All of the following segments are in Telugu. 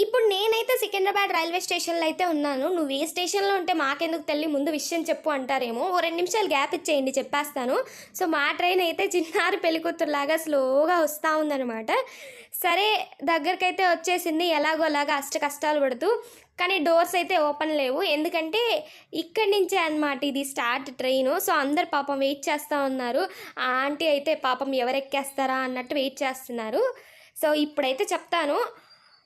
ఇప్పుడు నేనైతే సికింద్రాబాద్ రైల్వే స్టేషన్‌లో అయితే ఉన్నాను. "నువ్వు ఏ స్టేషన్‌లో ఉంటే మాకెందుకు తల్లి ముందు విషయం చెప్పు" అంటారేమో. ఓ 2 నిమిషాలు గ్యాప్ ఇచ్చేయండి చెప్పేస్తాను. సో, మా ట్రైన్ అయితే చిన్నారి పెళ్ళికూతురులాగా స్లోగా వస్తా ఉందనమాట. సరే దగ్గరికైతే వచ్చేసింది ఎలాగోలాగా అష్ట కష్టాలు పడుతూ. కానీ డోర్స్ అయితే ఓపెన్ లేవు. ఎందుకంటే ఇక్కడి నుంచే అనమాట ఇది స్టార్ట్ ట్రైను. సో, అందరూ పాపం వెయిట్ చేస్తా ఉన్నారు. ఆ ఆంటీ అయితే పాపం ఎవరెక్కేస్తారా అన్నట్టు వెయిట్ చేస్తున్నారు. సో, ఇప్పుడైతే చెప్తాను.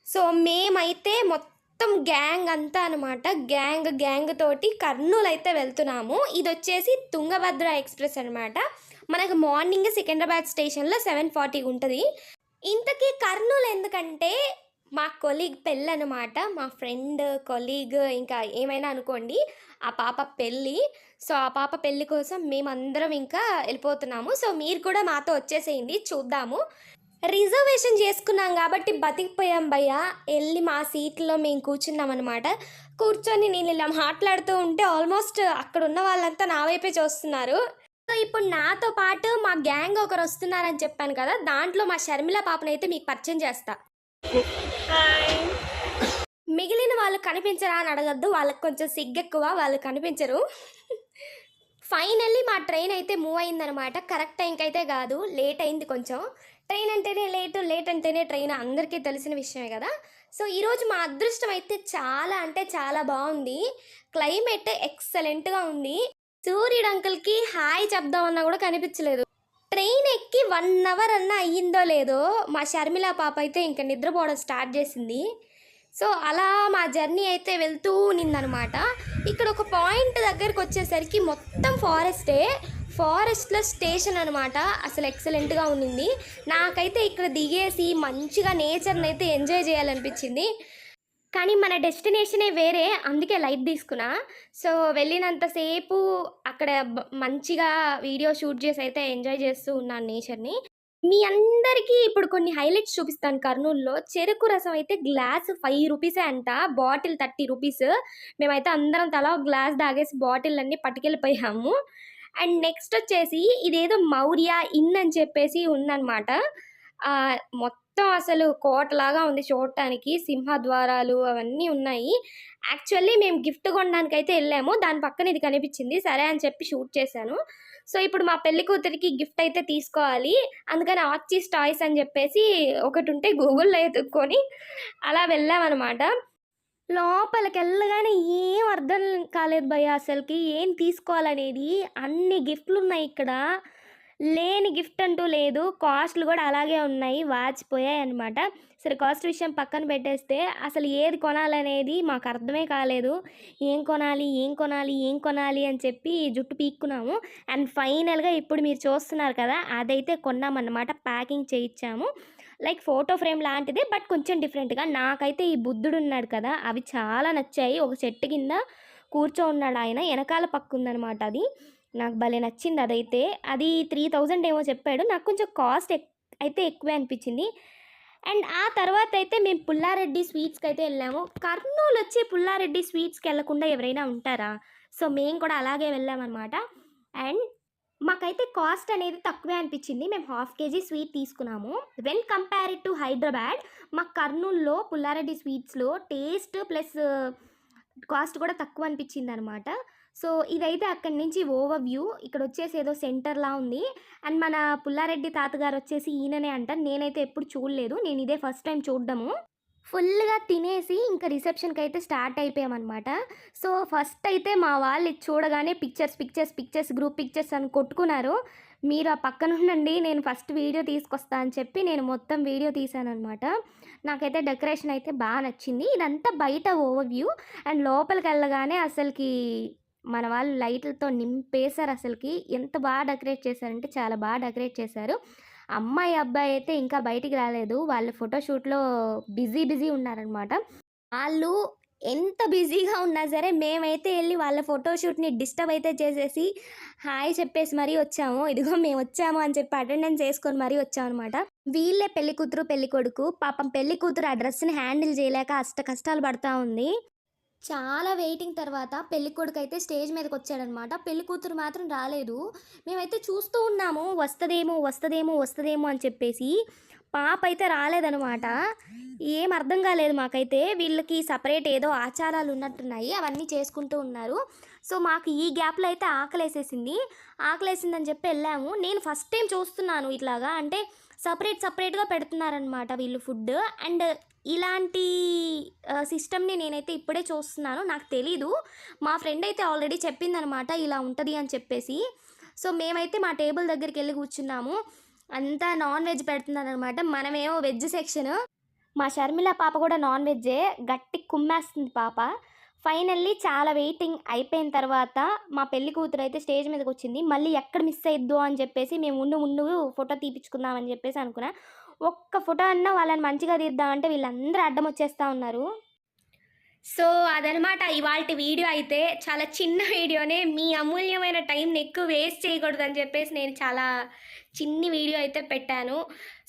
సో, మేమైతే మొత్తం గ్యాంగ్ అంతా అనమాట. గ్యాంగ్ తోటి కర్నూలు అయితే వెళ్తున్నాము. ఇదొచ్చేసి తుంగభద్ర ఎక్స్‌ప్రెస్ అనమాట. మనకు మార్నింగ్ సికింద్రాబాద్ స్టేషన్‌లో 7:40 ఉంటది. ఇంతకీ కర్నూలు ఎందుకంటే, మా కొలీగ్ పెళ్ళనమాట. మా ఫ్రెండ్, కొలీగ్ ఇంకా ఏమైనా అనుకోండి. ఆ పాప పెళ్ళి. సో, ఆ పాప పెళ్లి కోసం మేమందరం ఇంకా ఎళ్ళిపోతున్నాము. సో, మీరు కూడా మాతో వచ్చేసేయండి చూద్దాము. రిజర్వేషన్ చేసుకున్నాం కాబట్టి బతికిపోయాం భయ్యా. ఎళ్లి మా సీట్‌లో మేము కూర్చున్నామనమాట. కూర్చొని నేనిలా మాట్లాడుతూ ఉంటే ఆల్మోస్ట్ అక్కడున్న వాళ్ళంతా నా వైపే చూస్తున్నారు. సో, ఇప్పుడు నాతో పాటు మా గ్యాంగ్ ఒకరొస్తున్నారని చెప్పాను కదా! దాంట్లో మా షర్మిల పాపనైతే మీకు పరిచయం చేస్తా. హాయ్. మిగిలిన వాళ్ళు కనిపించరా అని అడగొద్దు. వాళ్ళకి కొంచెం సిగ్గెక్కువ. వాళ్ళు కనిపించరు. ఫైనల్లీ మా ట్రైన్ అయితే మూవ్ అయిందనమాట. కరెక్ట్ టైంకైతే కాదు. లేట్ అయింది కొంచెం. ట్రైన్ అంటేనే లేటు, లేట్ అంటేనే ట్రైన్ అందరికీ తెలిసిన విషయమే కదా! సో, ఈరోజు మా అదృష్టం అయితే చాలా అంటే చాలా బావుంది. క్లైమేట్ ఎక్సలెంట్‌గా ఉంది. సూర్యుడు అంకుల్‌కి హాయ్ చెప్దామన్నా కూడా కనిపించలేదు. ట్రైన్ ఎక్కి 1 అవర్ అన్నా అయ్యిందో లేదో మా షర్మిల పాప అయితే ఇంక నిద్రపోవడం స్టార్ట్ చేసింది. సో, అలా మా జర్నీ అయితే వెళ్తూ ఉన్నిందనమాట. ఇక్కడ ఒక పాయింట్ దగ్గరకొచ్చేసరికి మొత్తం ఫారెస్టే. ఫారెస్ట్‌లో స్టేషన్ అనమాట. అసలు ఎక్సలెంట్‌గా ఉన్నింది. నాకైతే ఇక్కడ దిగేసి మంచిగా నేచర్‌నైతే ఎంజాయ్ చేయాలనిపించింది. కానీ మన డెస్టినేషనే వేరే. అందుకే లైట్ తీసుకున్నా. సో, వెళ్ళినంత సేపు అక్కడ మంచిగా వీడియో షూట్ చేసి అయితే ఎంజాయ్ చేస్తూ ఉన్నాను నేచర్‌ని. మీ అందరికీ ఇప్పుడు కొన్ని హైలైట్స్ చూపిస్తాను కర్నూల్‌లో. చెరుకు రసం అయితే గ్లాస్ రూ. 5 అంట. బాటిల్ రూ. 30. మేమైతే అందరం తలా ఒక గ్లాస్ తాగేసి బాటిల్లన్నీ పట్టుకెళ్ళిపోయాము. అండ్ నెక్స్ట్ వచ్చేసి ఇదేదో మౌర్య ఇన్ అని చెప్పేసి ఉందనమాట. మొత్తం అసలు కోటలాగా ఉంది చూడటానికి. సింహద్వారాలు అవన్నీ ఉన్నాయి. యాక్చువల్లీ మేము గిఫ్ట్ కొనడానికైతే ఎళ్ళాము. దాని పక్కన ఇది కనిపించింది. సరే అని చెప్పి షూట్ చేశాను. సో, ఇప్పుడు మా పెళ్లి కూతురికి గిఫ్ట్ అయితే తీసుకోవాలి. అందుకని ఆర్చీస్ టాయ్స్ అని చెప్పేసి ఒకటుంటే గూగుల్‌లో ఎతుక్కొని అలా వెళ్ళామనమాట. లోపలికెళ్ళగానే ఏం అర్థం కాలేదు భయ్యా అసలకి. ఏం తీసుకోవాలనేది. అన్ని గిఫ్ట్‌లున్నాయి ఇక్కడ. లేని గిఫ్ట్ అంటూ లేదు. కాస్ట్‌లు గూడా అలాగే ఉన్నాయి. వాచిపోయాయనమాట. సరే కాస్ట్ విషయం పక్కన పెట్టేస్తే అసలు ఏది కొనాలనేది మాకు అర్థమే కాలేదు. ఏం కొనాలి? ఏం కొనాలి? ఏం కొనాలి? అని చెప్పి జుట్టు పీక్కున్నాము. అండ్ ఫైనల్‌గా ఇప్పుడు మీరు చూస్తున్నారు కదా! అదైతే కొన్నామన్నమాట. ప్యాకింగ్ చేయించాము. లైక్ ఫోటో ఫ్రేమ్ లాంటిదే బట్ కొంచెం డిఫరెంట్‌గా. నాకైతే ఈ బుద్ధుడున్నాడు కదా! అవి చాలా నచ్చాయి. ఒక చెట్టు కింద కూర్చోనున్నాడాయన. ఎనకాల పక్కుందనమాట అది. నాకు భలే నచ్చింది అదైతే. అది 3000 ఏమో చెప్పాడు. నాకు కొంచెం కాస్ట్ అయితే ఎక్కువే అనిపించింది. అండ్ ఆ తర్వాతయితే మేము పుల్లారెడ్డి స్వీట్స్‌కైతే ఎళ్ళాము. కర్నూలొచ్చి పుల్లారెడ్డి స్వీట్స్‌కెళ్ళకుండా ఎవరైనా ఉంటారా? సో, మేము కూడా అలాగే వెళ్ళామనమాట. అండ్ మాకైతే కాస్ట్ అనేది తక్కువే అనిపించింది. మేము హాఫ్ కేజీ స్వీట్ తీసుకున్నాము. వెన్ కంపేర్డ్ టు హైదరాబాద్, మాకు కర్నూల్‌లో పుల్లారెడ్డి స్వీట్స్‌లో టేస్ట్ ప్లస్ కాస్ట్ కూడా తక్కువ అనిపించిందనమాట. సో, ఇదైతే అక్కడి నుంచి ఓవర్ వ్యూ. ఇక్కడొచ్చేసి ఏదో సెంటర్‌లా ఉంది. అండ్ మన పుల్లారెడ్డి తాతగారొచ్చేసి ఈయననే అంట. నేనైతే ఎప్పుడు చూడలేదు. నేను ఇదే ఫస్ట్ టైమ్ చూడ్డము. ఫుల్‌గా తినేసి ఇంక రిసెప్షన్‌కైతే స్టార్ట్ అయిపోయామనమాట. సో, ఫస్ట్ అయితే మా వాళ్ళు ఇది చూడగానే పిక్చర్స్ గ్రూప్ పిక్చర్స్ అని కొట్టుకున్నారు. మీరు ఆ పక్కనుండండి నేను ఫస్ట్ వీడియో తీసుకొస్తా అని చెప్పి నేను మొత్తం వీడియో తీశాననమాట. నాకైతే డెకరేషన్ అయితే బా నచ్చింది. ఇదంతా బయట ఓవర్ వ్యూ. అండ్ లోపలికెళ్ళగానే అసలకి మన వాళ్ళు లైట్లతో నింపేశారు అసలకి. ఎంత బా డెకరేట్ చేశారంటే చాలా బా డెకరేట్ చేశారు. అమ్మాయి, అబ్బాయి అయితే ఇంకా బయటికి రాలేదు. వాళ్ళు ఫోటోషూట్‌లో బిజీ ఉన్నారనమాట. ఆళ్ళు ఎంత బిజీగా ఉన్నా సరే మేమైతే ఎళ్లి వాళ్ళ ఫోటోషూట్‌ని డిస్టర్బ్ అయితే చేసేసి, హాయ్ చెప్పేసి మరీ వచ్చాము. ఇదిగో మేమొచ్చాము అని చెప్పి అటెండెన్స్ ఏసుకొని మరీ వచ్చామనమాట. వీళ్ళే పెళ్ళికూతురు, పెళ్ళికొడుకు. పాపం పెళ్ళికూతురు ఆ డ్రెస్‌ని హ్యాండిల్ చేయలేక అష్ట కష్టాలు పడతా ఉంది. చాలా వెయిటింగ్ తర్వాత పెళ్ళికొడుకైతే స్టేజ్ మీదకొచ్చాడనమాట. పెళ్ళికూతురు మాత్రం రాలేదు. మేమైతే చూస్తూ ఉన్నాము వస్తదేమో అని చెప్పేసి. పాప అయితే రాలేదనమాట. ఏం అర్థం కాలేదు మాకైతే. వీళ్ళకి సపరేట్ ఏదో ఆచారాలు ఉన్నట్టున్నాయి, అవన్నీ చేసుకుంటూ ఉన్నారు. సో మాకు ఈ గ్యాప్లో అయితే ఆకలేసిందని చెప్పి వెళ్ళాము. నేను ఫస్ట్ టైం చూస్తున్నాను ఇట్లాగా, అంటే సపరేట్గా పెడుతున్నారనమాట వీళ్ళు ఫుడ్. అండ్ ఇలాంటి సిస్టమ్ని నేనైతే ఇప్పుడే చూస్తున్నాను, నాకు తెలీదు. మా ఫ్రెండ్ అయితే ఆల్రెడీ చెప్పిందనమాట ఇలా ఉంటుంది అని చెప్పేసి. సో మేమైతే మా టేబుల్ దగ్గరికి వెళ్ళి కూర్చున్నాము. అంతా నాన్ వెజ్ పెడుతున్నారనమాట, మనమేమో వెజ్ సెక్షన్. మా షర్మిల పాప కూడా నాన్ వెజ్జే, గట్టి కుమ్మేస్తుంది పాప. ఫైనల్లీ చాలా వెయిటింగ్ అయిపోయిన తర్వాత మా పెళ్లి కూతురు అయితే స్టేజ్ మీదకి వచ్చింది. మళ్ళీ ఎక్కడ మిస్ అయిద్దో అని చెప్పేసి మేము ముందు ఫోటో తీపించుకుందామని చెప్పేసి అనుకున్నా. ఒక్క ఫోటో అన్నా వాళ్ళని మంచిగా తీద్దామంటే వీళ్ళందరూ అడ్డం వచ్చేస్తూ ఉన్నారు. సో అదనమాట ఇవాల్టి వీడియో అయితే. చాలా చిన్న వీడియోనే, మీ అమూల్యమైన టైంని ఎక్కువ వేస్ట్ చేయకూడదని చెప్పేసి నేను చాలా చిన్ని వీడియో అయితే పెట్టాను.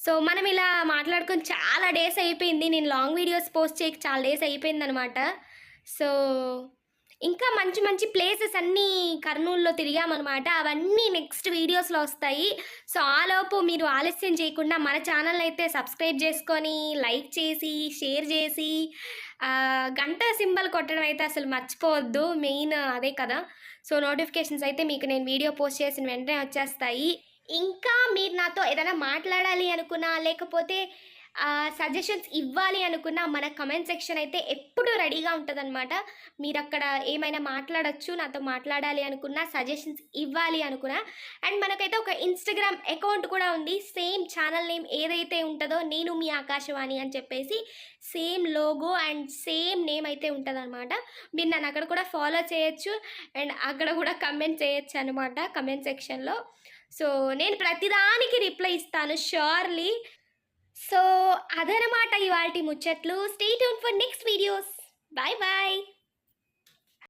సో మనం ఇలా మాట్లాడుకొని చాలా డేస్ అయిపోయింది, నేను లాంగ్ వీడియోస్ పోస్ట్ చేయక చాలా డేస్ అయిపోయిందనమాట. సో ఇంకా మంచి మంచి ప్లేసెస్ అన్నీ కర్నూలులో తిరిగామన్నమాట, అవన్నీ నెక్స్ట్ వీడియోస్లో వస్తాయి. సో ఆలోపు మీరు ఆలస్యం చేయకుండా మన ఛానల్ అయితే సబ్స్క్రైబ్ చేసుకొని, లైక్ చేసి, షేర్ చేసి, గంట సింబల్ కొట్టడం అయితే అసలు మర్చిపోవద్దు, మెయిన్ అదే కదా. సో నోటిఫికేషన్స్ అయితే మీకు నేను వీడియో పోస్ట్ చేసిన వెంటనే వచ్చేస్తాయి. ఇంకా మీరు నాతో ఏదైనా మాట్లాడాలి అనుకున్నా, లేకపోతే సజెషన్స్ ఇవ్వాలి అనుకున్నా, మన కమెంట్ సెక్షన్ అయితే ఎప్పుడూ రెడీగా ఉంటుందన్నమాట. మీరు అక్కడ ఏమైనా మాట్లాడచ్చు, నాతో మాట్లాడాలి అనుకున్నా, సజెషన్స్ ఇవ్వాలి అనుకున్నా. అండ్ మనకైతే ఒక ఇన్స్టాగ్రామ్ అకౌంట్ కూడా ఉంది, సేమ్ ఛానల్ నేమ్ ఏదైతే ఉంటుందో నేను మీ ఆకాశవాణి అని చెప్పేసి same logo and same name అయితే ఉంటుందన్నమాట. మీరు నన్ను అక్కడ కూడా ఫాలో చేయొచ్చు అండ్ అక్కడ కూడా కమెంట్ చేయొచ్చు అనమాట కమెంట్ సెక్షన్లో. సో నేను ప్రతిదానికి రిప్లై ఇస్తాను ష్యూర్లీ. సో అదనమాట ఇవాల్టి ముచ్చట్లు. Stay tune for next videos. Bye bye.